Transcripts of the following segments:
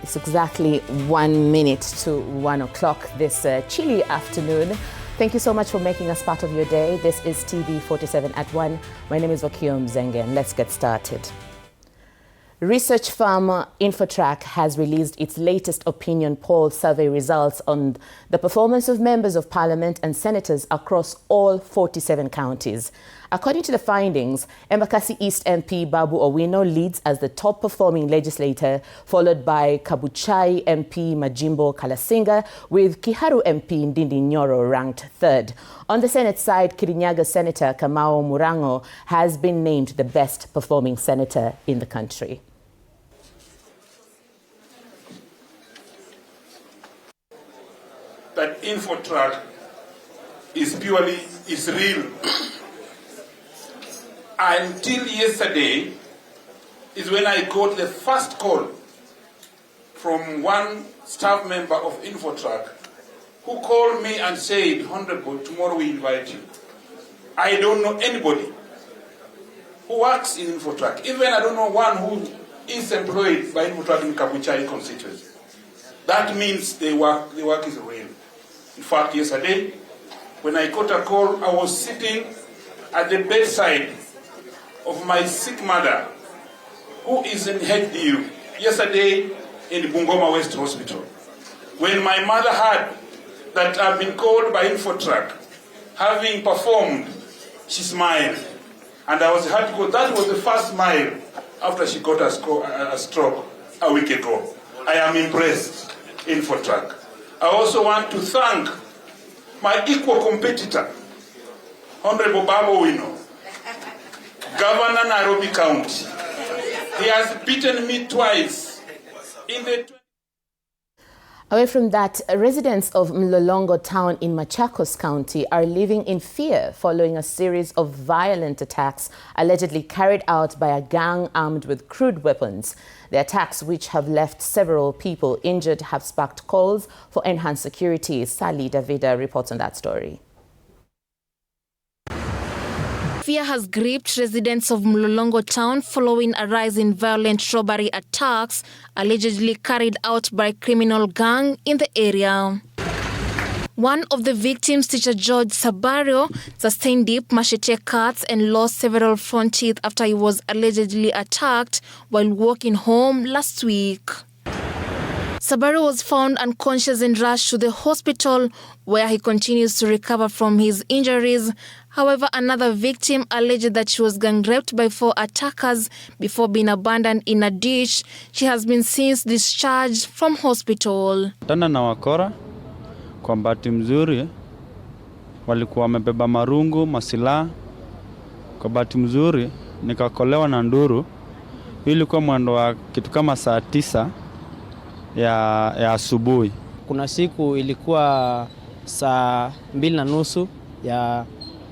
It's exactly 1 minute to 1 o'clock this chilly afternoon. Thank you so much for making us part of your day. This is TV47 at 1. My name is Wakio Mzenge, and let's get started. Research firm Infotrack has released its latest opinion poll survey results on the performance of members of parliament and senators across all 47 counties. According to the findings, Embakasi East MP Babu Owino leads as the top performing legislator, followed by Kabuchai MP Majimbo Kalasinga, with Kiharu MP Ndindi Nyoro ranked third. On the Senate side, Kirinyaga Senator Kamau Murango has been named the best performing senator in the country. That Infotrack is real. Until yesterday is when I got the first call from one staff member of Infotrack who called me and said, "Honorable, tomorrow we invite you." I don't know anybody who works in Infotrack. Even I don't know one who is employed by Infotrack in Kabuchai constituency. That means the work is real. In fact, yesterday, when I got a call, I was sitting at the bedside of my sick mother, who is in HDU, yesterday in Bungoma West Hospital. When my mother heard that I've been called by Infotrack, having performed, she smiled. And I was happy because that was the first smile after she got a stroke a week ago. I am impressed, Infotrack. I also want to thank my equal competitor, Honorable Babu Owino, Governor Nairobi County. He has beaten me twice in the... Away from that, residents of Mlolongo town in Machakos County are living in fear following a series of violent attacks allegedly carried out by a gang armed with crude weapons. The attacks, which have left several people injured, have sparked calls for enhanced security. Sally Davida reports on that story. Fear has gripped residents of Mlolongo town following a rise in violent robbery attacks allegedly carried out by a criminal gang in the area. One of the victims, teacher George Sabario, sustained deep machete cuts and lost several front teeth after he was allegedly attacked while walking home last week. Sabario was found unconscious and rushed to the hospital, where he continues to recover from his injuries. However, another victim alleged that she was gang raped by 4 attackers before being abandoned in a ditch. She has been since discharged from hospital. Tana na wakora, kwa bahati mzuri, walikuwa wamebeba marungu, masilaha. Kwa bahati mzuri, nikakolewa na nduru. Ilikuwa mwendo wa kitu kama saa 9 ya asubuhi. Kuna siku ilikuwa saa 2:30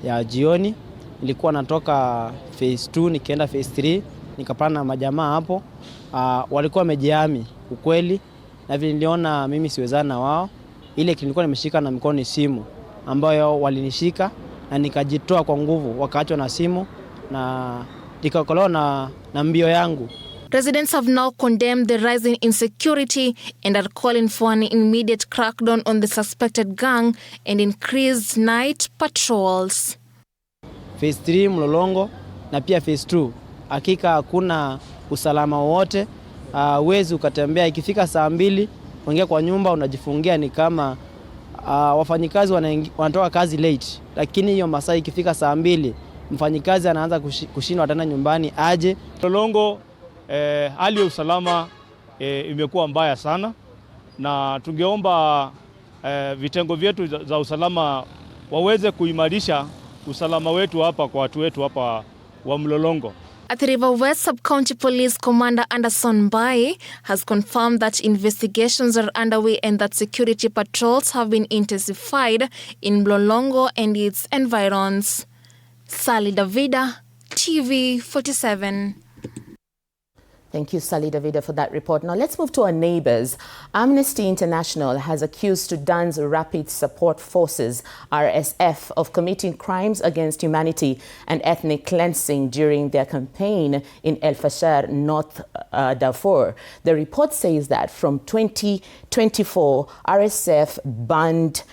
ya jioni. Ilikuwa natoka phase 2 nikienda phase 3, nikapana na majamaa hapo. Walikuwa wamejihami ukweli, na vile niliona mimi siwezana na wao. Ile nilikuwa nimeshika na mkono simu ambayo walinishika na nikajitoa kwa nguvu, wakaachwa na simu na nikakolewa na mbio yangu. Residents have now condemned the rising insecurity and are calling for an immediate crackdown on the suspected gang and increased night patrols. Phase 3 Mlolongo na pia phase 2, hakika hakuna usalama wote. Uwezi ukatembea, ikifika saa 2 unaingia kwa nyumba unajifungia, ni kama wafanyikazi wanatoka kazi late. Lakini hiyo masaa ikifika saa 2 mfanyikazi anaanza kushindwa tena nyumbani aje. Mlolongo hali ya usalama imekuwa mbaya sana, na tungeomba vitengo vyetu za usalama waweze kuimarisha usalama wetu hapa kwa watu wetu hapa wa Mlolongo. At the River West Sub-County Police Commander Anderson Mbai has confirmed that investigations are underway and that security patrols have been intensified in Mlolongo and its environs. Sally Davida, TV47. Thank you, Sally Davida, for that report. Now let's move to our neighbors. Amnesty International has accused Sudan's Rapid Support Forces, RSF, of committing crimes against humanity and ethnic cleansing during their campaign in El Fasher, North Darfur. The report says that from 2024, RSF banned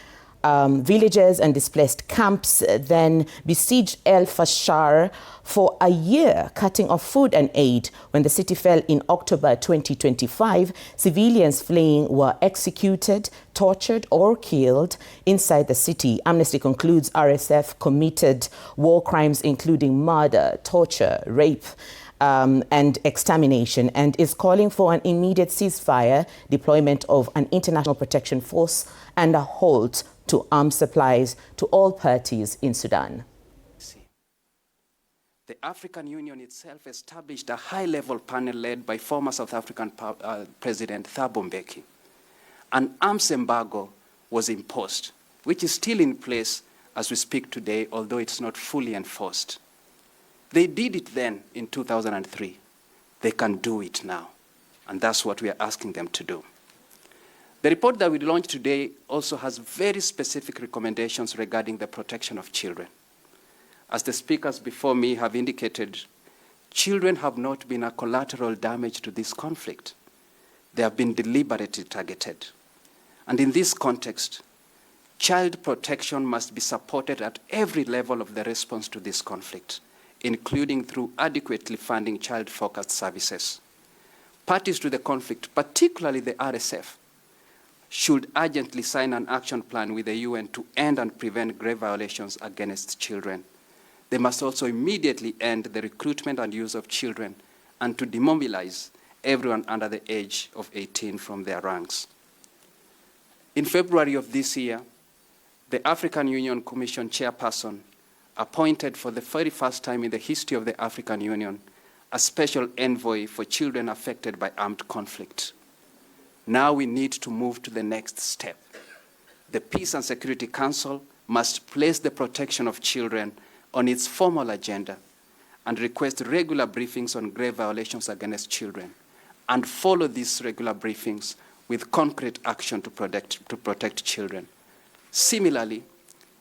villages and displaced camps, then besieged El Fasher for a year, cutting off food and aid. When the city fell in October 2025, civilians fleeing were executed, tortured or killed inside the city. Amnesty concludes RSF committed war crimes including murder, torture, rape, and extermination, and is calling for an immediate ceasefire, deployment of an international protection force, and a halt to arms supplies to all parties in Sudan. The African Union itself established a high-level panel led by former South African President Thabo Mbeki. An arms embargo was imposed, which is still in place as we speak today, although it's not fully enforced. They did it then in 2003. They can do it now, and that's what we are asking them to do. The report that we launched today also has very specific recommendations regarding the protection of children. As the speakers before me have indicated, children have not been a collateral damage to this conflict. They have been deliberately targeted. And in this context, child protection must be supported at every level of the response to this conflict, including through adequately funding child-focused services. Parties to the conflict, particularly the RSF, should urgently sign an action plan with the UN to end and prevent grave violations against children. They must also immediately end the recruitment and use of children and to demobilize everyone under the age of 18 from their ranks. In February of this year, the African Union Commission chairperson appointed for the very first time in the history of the African Union a special envoy for children affected by armed conflict. Now we need to move to the next step. The Peace and Security Council must place the protection of children on its formal agenda and request regular briefings on grave violations against children and follow these regular briefings with concrete action to protect children. Similarly,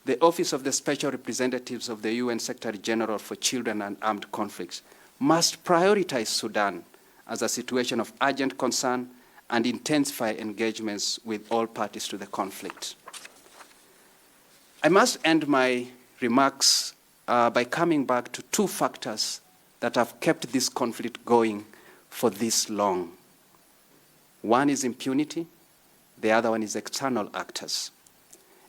the Office of the Special Representatives of the UN Secretary General for Children and Armed Conflicts must prioritize Sudan as a situation of urgent concern and intensify engagements with all parties to the conflict. I must end my remarks by coming back to two factors that have kept this conflict going for this long. One is impunity, the other one is external actors.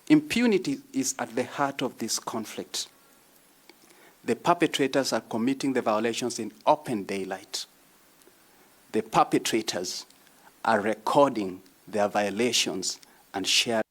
Impunity is at the heart of this conflict. The perpetrators are committing the violations in open daylight. The perpetrators are recording their violations and sharing.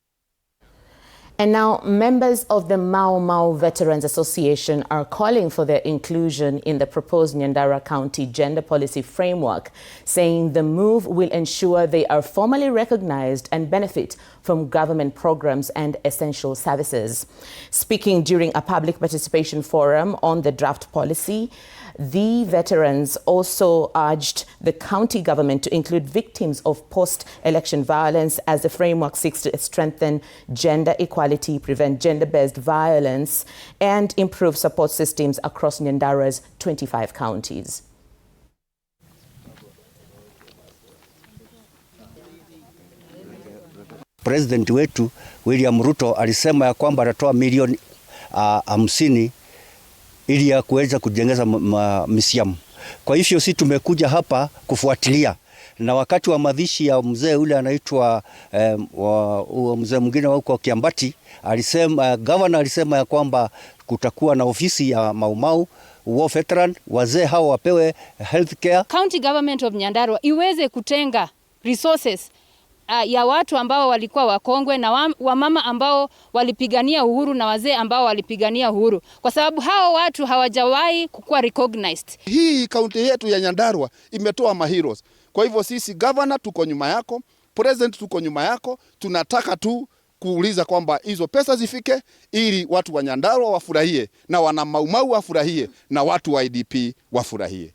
And now, members of the Mau Mau Veterans Association are calling for their inclusion in the proposed Nyandarua County Gender Policy Framework, saying the move will ensure they are formally recognized and benefit from government programs and essential services. Speaking during a public participation forum on the draft policy, the veterans also urged the county government to include victims of post-election violence as the framework seeks to strengthen gender equality, prevent gender-based violence, and improve support systems across Nyandarua's 25 counties. President wetu William Ruto alisema ya kwamba atatoa milioni 50 ili ya kuweza kujengeza misiamu. Kwa hivyo sisi tumekuja hapa kufuatilia, na wakati wa mazishi ya mzee ule anaitwa mzee mwingine huko Kiambati, alisema governor alisema ya kwamba kutakuwa na ofisi ya Mau Mau war veteran, wazee hao wapewe healthcare. County government of Nyandarua iweze kutenga resources ya watu ambao walikuwa wakongwe na wamama ambao walipigania uhuru na wazee ambao walipigania uhuru, kwa sababu hao watu hawajawahi kukuwa recognized. Hii kaunti yetu ya Nyandarua imetoa maheroes. Kwa hivyo sisi governor tuko nyuma yako, president tuko nyuma yako, tunataka tu kuuliza kwamba hizo pesa zifike ili watu wa Nyandarua wafurahie na wana Mau Mau wafurahie na watu wa IDP wafurahie.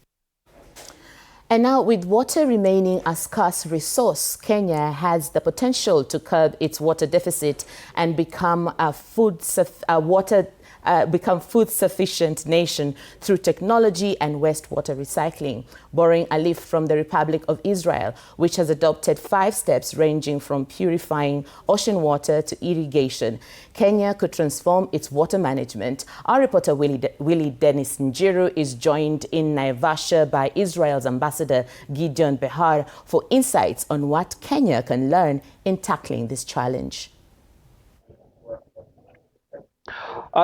And now, with water remaining a scarce resource, Kenya has the potential to curb its water deficit and become a food-sufficient nation through technology and wastewater recycling. Borrowing a leaf from the Republic of Israel, which has adopted 5 steps ranging from purifying ocean water to irrigation, Kenya could transform its water management. Our reporter Willie Dennis Njiru is joined in Naivasha by Israel's ambassador Gideon Behar for insights on what Kenya can learn in tackling this challenge.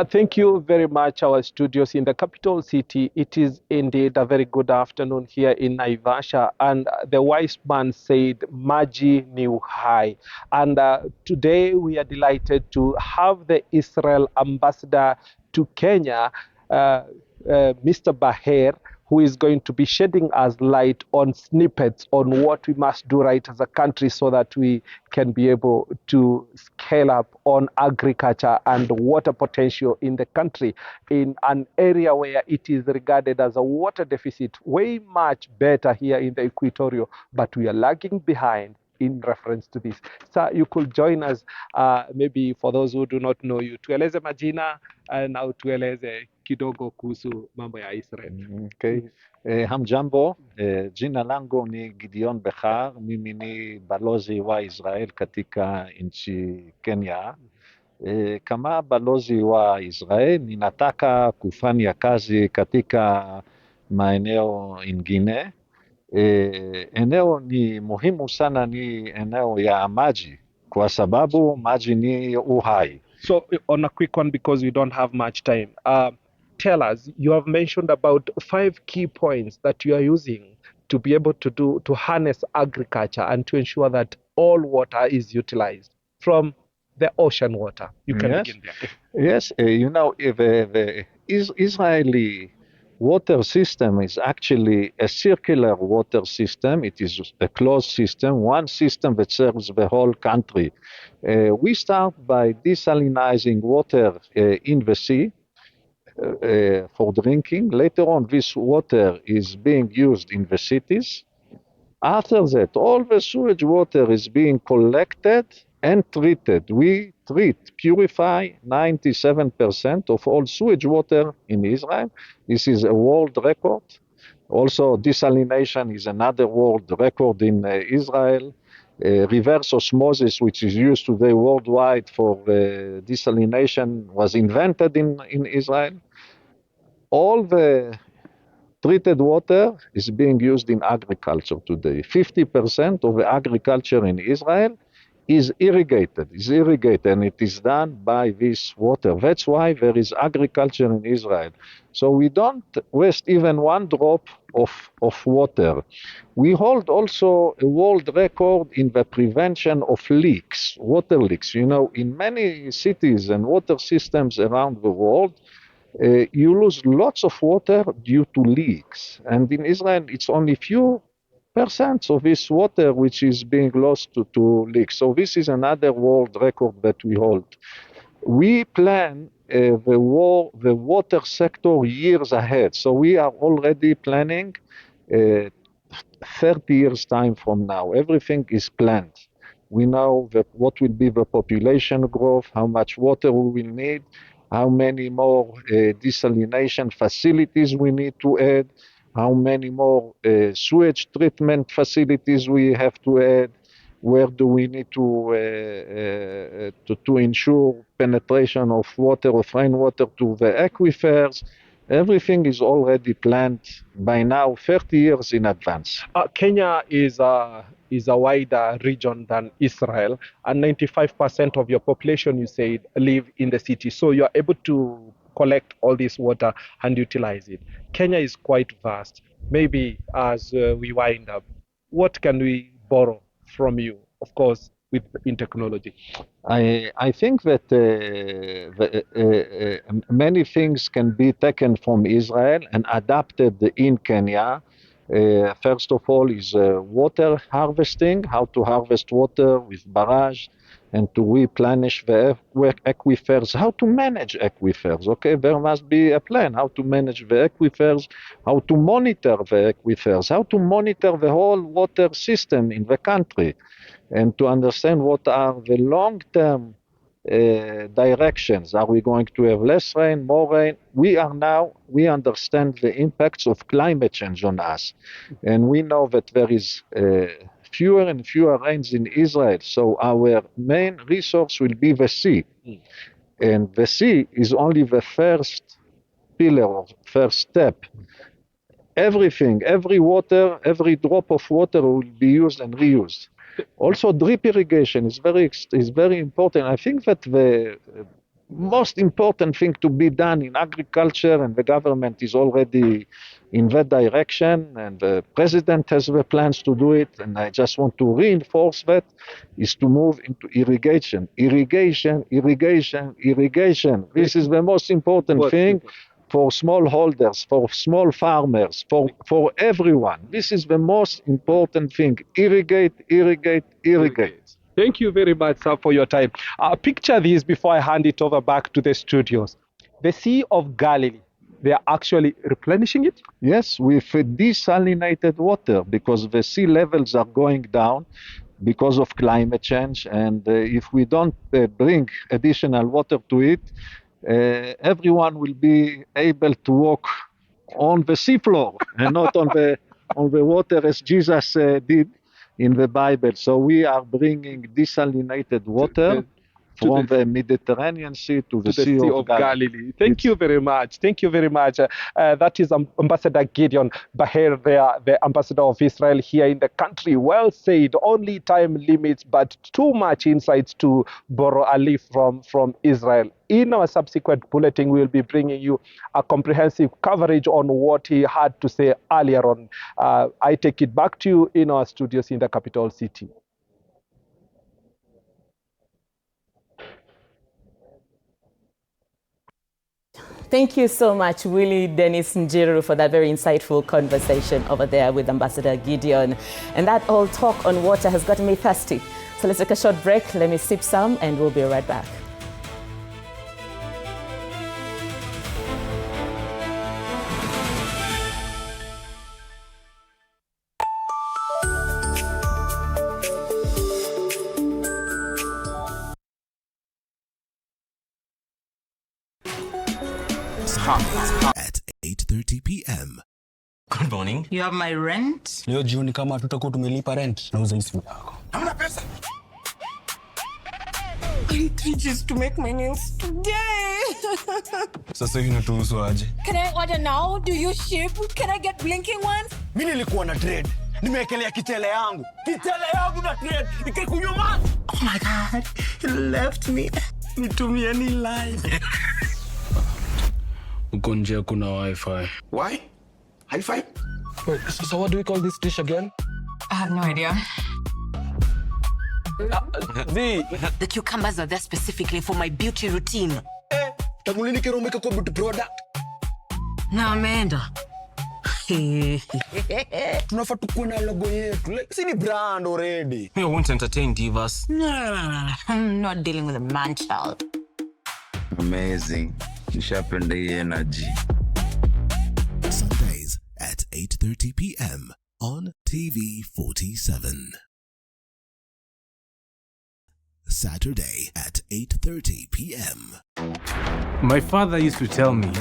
Thank you very much, our studios in the capital city. It is indeed a very good afternoon here in Naivasha, and the wise man said, Maji ni uhai. And today we are delighted to have the Israel ambassador to Kenya, Mr. Baher, who is going to be shedding us light on snippets on what we must do right as a country so that we can be able to scale up on agriculture and water potential in the country in an area where it is regarded as a water deficit, way much better here in the equatorial, but we are lagging behind in reference to this. Sir, you could join us, maybe for those who do not know you, tueleze majina na tueleze kidogo kuhusu mambo ya Israel. Okay. Hamjambo, jina langu ni Gideon Behar, mimi ni balozi wa Israel katika nchi Kenya. Kama balozi wa Israel, ninataka kufanya kazi katika maeneo ingine. Eneo ni muhimu sana, ni eneo ya maji, kwa sababu maji ni uhai. So on a quick one, because we don't have much time, tell us, you have mentioned about 5 key points that you are using to be able to harness agriculture and to ensure that all water is utilized from the ocean water. You can begin there. Yes, you know, if the Israeli water system is actually a circular water system. It is a closed system, one system that serves the whole country. We start by desalinizing water in the sea for drinking. Later on, this water is being used in the cities. After that, all the sewage water is being collected and treated. We purify 97% of all sewage water in Israel. This is a world record. Also, desalination is another world record in Israel. Reverse osmosis, which is used today worldwide for desalination, was invented in Israel. All the treated water is being used in agriculture today. 50% of the agriculture in Israel is irrigated, and it is done by this water. That's why there is agriculture in Israel. So we don't waste even one drop of water. We hold also a world record in the prevention of leaks, water leaks. You know, in many cities and water systems around the world, you lose lots of water due to leaks. And in Israel, it's only few percent of this water which is being lost to leaks. So this is another world record that we hold. We plan the water sector years ahead. So we are already planning 30 years time from now. Everything is planned. We know what will be the population growth, how much water we will need, how many more desalination facilities we need to add, how many more sewage treatment facilities we have to add, where do we need to ensure penetration of water, of rainwater to the aquifers. Everything is already planned by now 30 years in advance. Kenya is a wider region than Israel, and 95% of your population, you said, live in the city. So you are able to collect all this water and utilize it. Kenya is quite vast. Maybe as we wind up, what can we borrow from you, of course, in technology? I think that many things can be taken from Israel and adapted in Kenya. First of all is water harvesting, how to harvest water with barrage. and to replenish the aquifers, how to manage aquifers. Okay, there must be a plan how to manage the aquifers, how to monitor the aquifers, how to monitor the whole water system in the country, and to understand what are the long-term directions. Are we going to have less rain, more rain? We understand the impacts of climate change on us. And we know that there is fewer and fewer rains in Israel. So our main resource will be the sea. And the sea is only the first pillar or first step. Everything, every water, every drop of water will be used and reused. Also, drip irrigation is very important. I think that the most important thing to be done in agriculture, and the government is already in that direction, and the president has the plans to do it, and I just want to reinforce that, is to move into irrigation. Irrigation. This is the most important thing. For smallholders, for small farmers, for everyone. This is the most important thing. Irrigate. Thank you very much, sir, for your time. Picture this before I hand it over back to the studios. The Sea of Galilee, they are actually replenishing it? Yes, with desalinated water, because the sea levels are going down because of climate change. And if we don't bring additional water to it, everyone will be able to walk on the seafloor and not on the water as Jesus did in the Bible. So we are bringing desalinated water from the Mediterranean Sea to the Sea of Galilee. Thank you very much. That is Ambassador Gideon Baher, the ambassador of Israel here in the country. Well said. Only time limits, but too much insights to borrow a leaf from Israel. In our subsequent bulletin, we will be bringing you a comprehensive coverage on what he had to say earlier on. I take it back to you in our studios in the capital city. Thank you so much, Willie Dennis Njiru, for that very insightful conversation over there with Ambassador Gideon. And that all talk on water has gotten me thirsty. So let's take a short break. Let me sip some and we'll be right back. At 8:30 p.m. Good morning. You have my rent? Leo jioni kama tutakuwa tumelipa rent, nauza simu yako. Hamna pesa. I need 3 G's to make my nails today. Sasa hivi natuhusu aje? Can I order now? Do you ship? Can I get blinking ones? Mimi nilikuwa na trade. Nimewekelea kitele yangu. Kitele yangu na trade. Ikikunyuma. Oh my God. You left me. Nitumie ni line. Uko nje kuna Wi-Fi. Why? Hi-Fi? Wait, so what do we call this dish again? I have no idea. The cucumbers are there specifically for my beauty routine. Tamulini kero umeka kwa beauty product. Na ameenda. Tunafaa tukuwe na logo yetu. Like, si ni brand already. You won't entertain divas. No. I'm not dealing with a man child. Amazing. Nishapenda hii energy. Sundays at 8:30 p.m. on TV47. Saturday at 8:30 p.m. My father used to tell me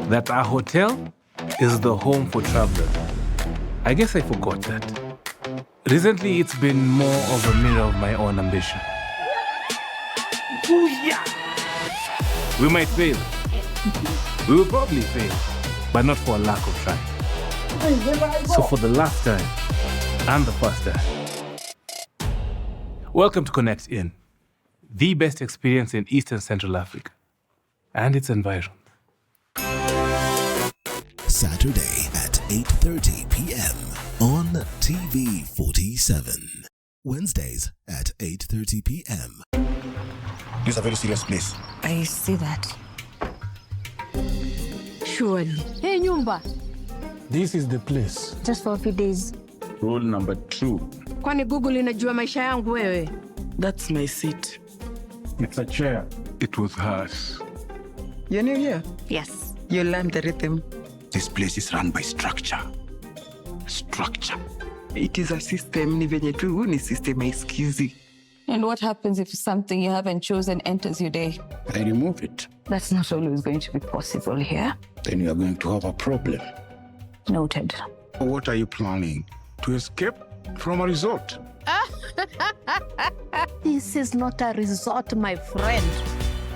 that our hotel is the home for travelers. I guess I forgot that. Recently, it's been more of a mirror of my own ambition. We might fail. We will probably fail, but not for a lack of trying. So for the last time and the first time, welcome to Connect In, the best experience in East and Central Africa and its environs. Saturday at 8:30 p.m. on TV47. Wednesdays at 8:30 p.m. This is a very serious place. I see that. Surely. Hey, Nyumba. This is the place. Just for a few days. Rule number 2. Kwani Google inajua maisha yangu wewe? That's my seat. Mr. Chair, it was hers. You're new here? Yes. You learned the rhythm. This place is run by structure. Structure. It is a system, ni venye tu ni system haisikizi. And what happens if something you haven't chosen enters your day? I remove it. That's not always going to be possible here. Then you are going to have a problem. Noted. What are you planning? To escape from a resort? This is not a resort, my friend.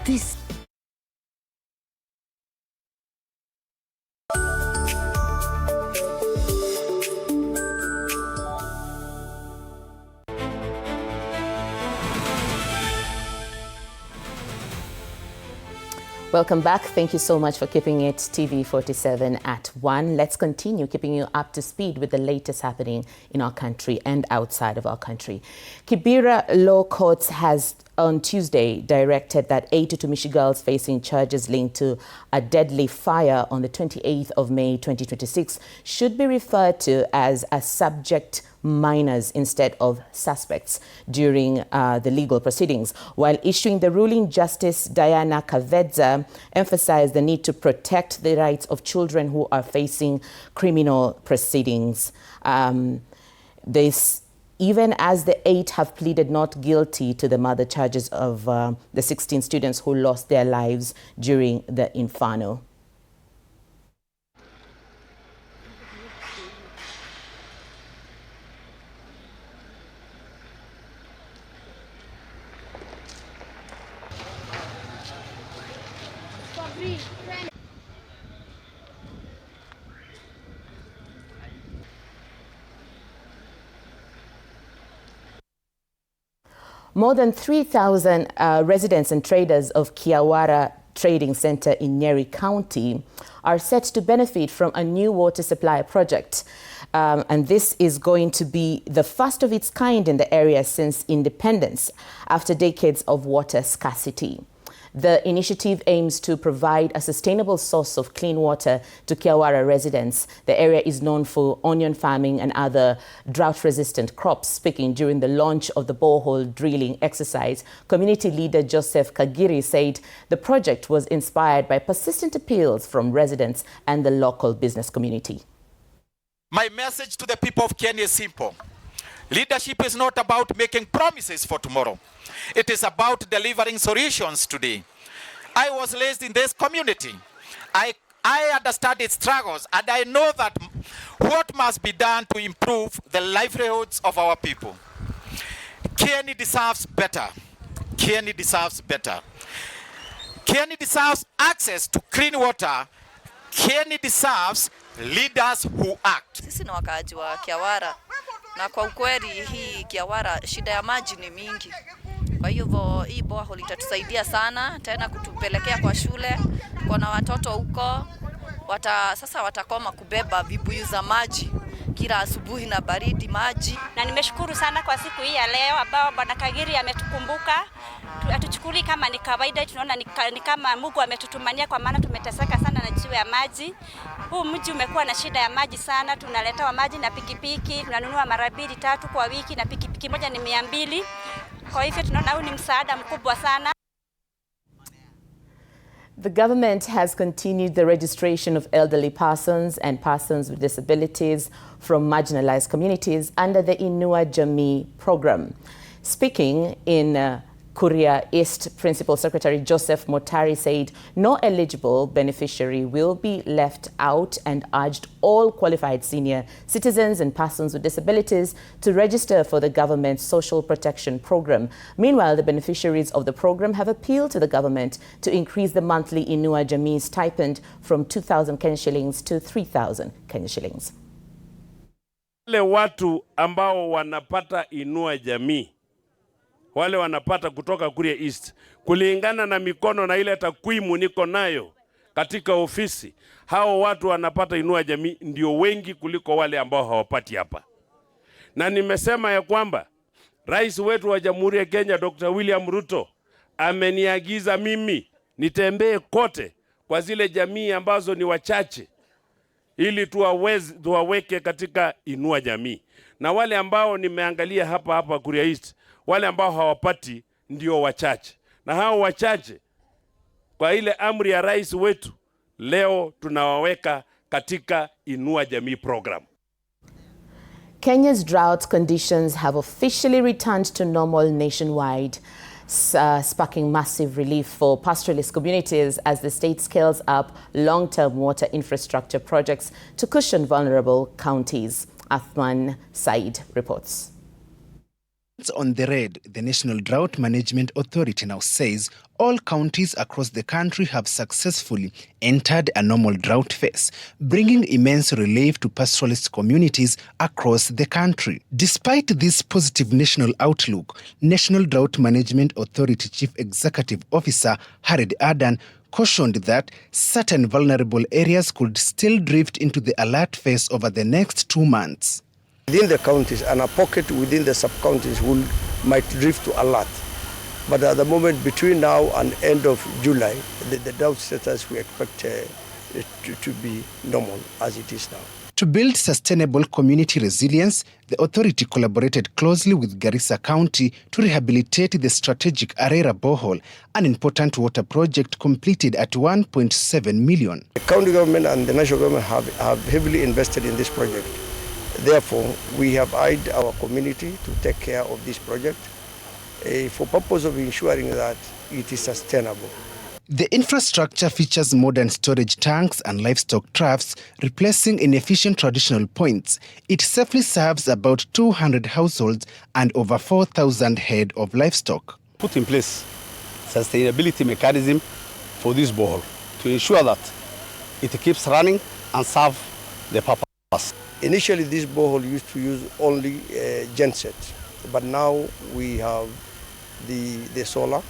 This. Welcome back. Thank you so much for keeping it TV47 at 1. Let's continue keeping you up to speed with the latest happening in our country and outside of our country. Kibera Law Courts has on Tuesday directed that 8 Tumishi girls facing charges linked to a deadly fire on the 28th of May 2026 should be referred to as a subject minors instead of suspects during the legal proceedings. While issuing the ruling, Justice Diana Kavedza emphasized the need to protect the rights of children who are facing criminal proceedings. Even as the 8 have pleaded not guilty to the murder charges of the 16 students who lost their lives during the inferno. More than 3,000 residents and traders of Kiawara Trading Center in Nyeri County are set to benefit from a new water supply project. And this is going to be the first of its kind in the area since independence, after decades of water scarcity. The initiative aims to provide a sustainable source of clean water to Kiawara residents. The area is known for onion farming and other drought-resistant crops. Speaking during the launch of the borehole drilling exercise, community leader Joseph Kagiri said the project was inspired by persistent appeals from residents and the local business community. My message to the people of Kenya is simple. Leadership is not about making promises for tomorrow. It is about delivering solutions today. I was raised in this community. I understand its struggles, and I know that what must be done to improve the livelihoods of our people. Kenya deserves better. Kenya deserves better. Kenya deserves access to clean water. Kenya deserves leaders who act. Sisi ni wakaaji wa Kiawara, na kwa ukweli hii Kiawara shida ya maji ni mingi. Kwa hivyo hii borehole itatusaidia sana tena kutupelekea kwa shule. Kuna watoto huko sasa watakoma kubeba vibuyu za maji kila asubuhi na baridi maji. Na nimeshukuru sana kwa siku hii ya leo ambao Bwana Kagiri ametukumbuka. Hatuchukuli kama ni kawaida, tunaona ni kama Mungu ametutumania, kwa maana tumeteseka sana na jiwe ya maji. Huu mji umekuwa na shida ya maji sana. Tunaletewa maji na pikipiki, tunanunua mara 2-3 kwa wiki, na pikipiki moja ni 200. Kwa hivyo tunaona huu ni msaada mkubwa sana. The government has continued the registration of elderly persons and persons with disabilities from marginalized communities under the Inua Jamii program. Speaking in Kuria East, Principal Secretary Joseph Motari said no eligible beneficiary will be left out and urged all qualified senior citizens and persons with disabilities to register for the government's social protection program. Meanwhile, the beneficiaries of the program have appealed to the government to increase the monthly Inua Jamii stipend from 2,000 Kenya shillings to 3,000 Kenya shillings. Wale watu ambao wanapata Inua Jamii, wale wanapata kutoka Kuria East, kulingana na mikono na ile takwimu niko nayo katika ofisi, hao watu wanapata Inua Jamii ndio wengi kuliko wale ambao hawapati hapa. Na nimesema ya kwamba Rais wetu wa Jamhuri ya Kenya Dr. William Ruto ameniagiza mimi nitembee kote kwa zile jamii ambazo ni wachache, ili tuwaweke katika Inua Jamii. Na wale ambao nimeangalia hapa Kuria East, wale ambao hawapati ndio wachache. na hao wachache kwa ile amri ya rais wetu leo tunawaweka katika Inua Jamii program. Kenya's drought conditions have officially returned to normal nationwide, sparking massive relief for pastoralist communities as the state scales up long-term water infrastructure projects to cushion vulnerable counties. Athman Said reports. On the red, the National Drought Management Authority now says all counties across the country have successfully entered a normal drought phase, bringing immense relief to pastoralist communities across the country. Despite this positive national outlook, National Drought Management Authority Chief Executive Officer Harid Adan cautioned that certain vulnerable areas could still drift into the alert phase over the next 2 months. Within the counties and a pocket within the sub-counties might drift to alert. But at the moment, between now and end of July, the drought status we expect to be normal as it is now. To build sustainable community resilience, the authority collaborated closely with Garissa County to rehabilitate the strategic Arera borehole, an important water project completed at 1.7 million. The county government and the national government have heavily invested in this project. Therefore, we have eyed our community to take care of this project for purpose of ensuring that it is sustainable. The infrastructure features modern storage tanks and livestock troughs, replacing inefficient traditional points. It safely serves about 200 households and over 4,000 head of livestock. Put in place sustainability mechanism for this borehole to ensure that it keeps running and serve the purpose. Initially, this borehole used to use only genset, but now we have the solar.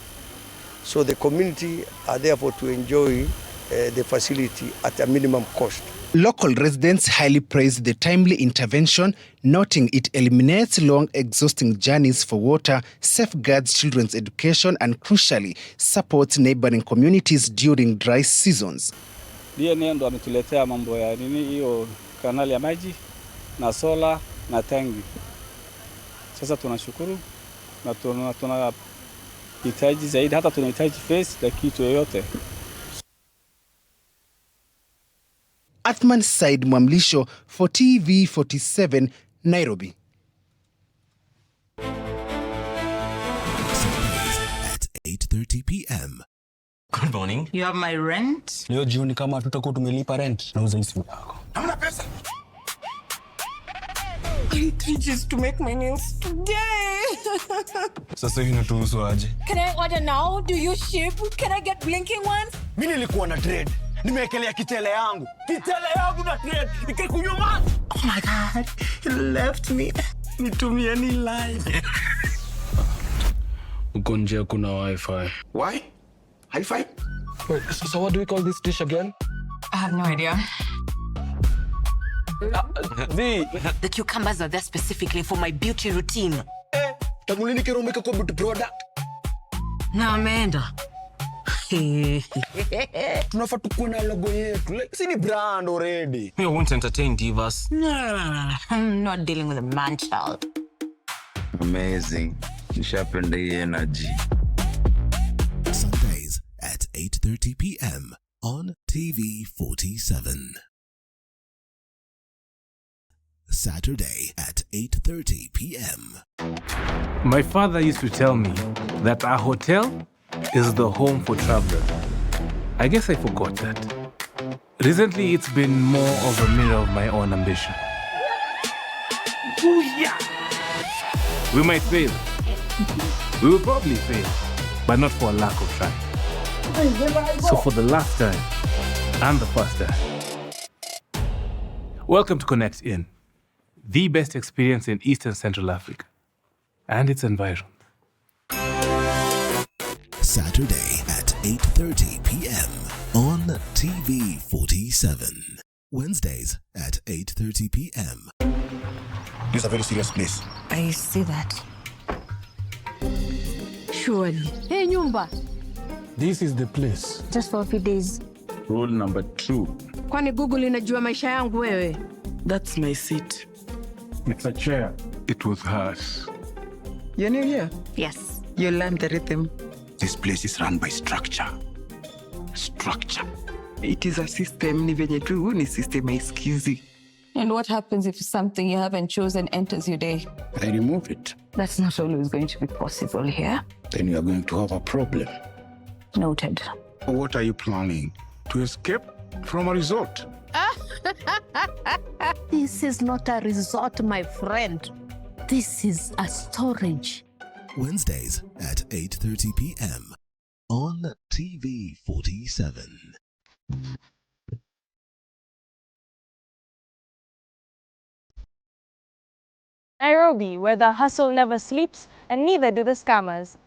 So the community are therefore to enjoy the facility at a minimum cost. Local residents highly praised the timely intervention, noting it eliminates long, exhausting journeys for water, safeguards children's education, and crucially, supports neighboring communities during dry seasons. DNA ndo ametuletea mambo ya nini hiyo kanali ya maji na sola na tangi. Sasa tunashukuru na tunahitaji zaidi, hata tunahitaji face la kitu yoyote. Athman Said Mwamlisho for TV47 Nairobi. Sundays at 8:30 p.m. Good morning. You have my rent? Leo jioni kama tutakuwa tumelipa rent, nauza hizi yako. Hamna pesa. I need 3 G's to make my nails today. Sasa hivi natuhusu aje? Can I order now? Do you ship? Can I get blinking ones? Mimi nilikuwa na trade. Nimeekelea kitele yangu. Kitele yangu na trade. Ikikunywa maji. Oh my God. He left me. Nitumie ni live. Uko nje kuna wifi. Why? Hi-fi? Wait, so what do we call this dish again? I have no idea. The cucumbers are there specifically for my beauty routine. Tamulini kero umeka kwa beauty product. Na ameenda. Tunafaa tukuwe na logo yetu. Like, si ni brand already. We won't entertain divas. No. I'm not dealing with a man child. Amazing. Nishapenda hii energy. Sundays at 8:30 p.m. on TV47. Saturday at 8:30 p.m. My father used to tell me that our hotel is the home for travelers. I guess I forgot that. Recently, it's been more of a mirror of my own ambition. We might fail. We will probably fail, but not for a lack of trying. So for the last time, and the first time, welcome to Connect In, the best experience in East and Central Africa and its environs. Saturday at 8:30 p.m. on TV47. Wednesdays at 8:30 p.m. This is a very serious place. I see that. Surely. Hey, Nyumba. This is the place. Just for a few days. Rule number 2. Kwani Google inajua maisha yangu wewe? That's my seat. It's a chair. It was hers. You're new here? Yes. You learned the rhythm. This place is run by structure. Structure. It is a system, ni venye tu ni system haisikizi. And what happens if something you haven't chosen enters your day? I remove it. That's not always going to be possible here. Then you are going to have a problem. Noted. What are you planning? To escape from a resort? This is not a resort, my friend. This is a storage. Wednesdays at 8:30 p.m. on TV47. Nairobi, where the hustle never sleeps and neither do the scammers.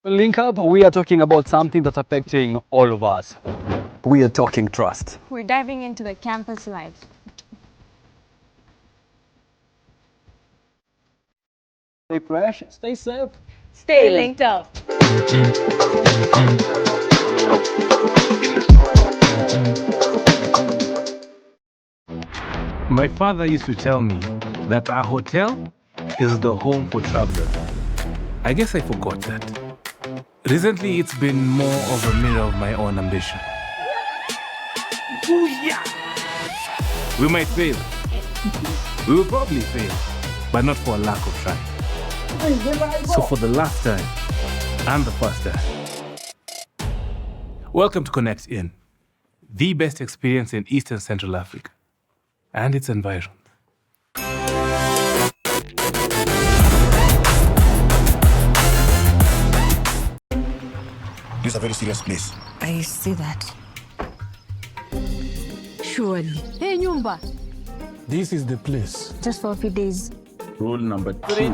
Link Up, we are talking about something that's affecting all of us. We are talking trust. We're diving into the campus life. Stay fresh, stay safe. Stay linked up. My father used to tell me that our hotel is the home for travelers. I guess I forgot that. Recently, it's been more of a mirror of my own ambition. We might fail. We will probably fail, but not for a lack of trying. So for the last time, and the first time, welcome to Connect In, the best experience in Eastern Central Africa and its environs. This is a very serious place. I see that. Surely. Hey, Nyumba. This is the place. Just for a few days. Rule number 2.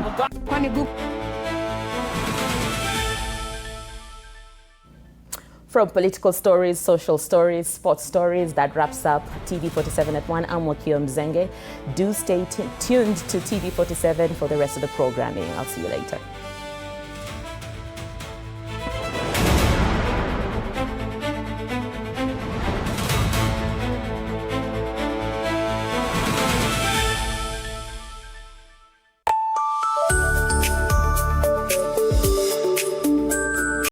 From political stories, social stories, sports stories, that wraps up TV47 at 1. I'm Wakio Mzenge. Do stay tuned to TV47 for the rest of the programming. I'll see you later.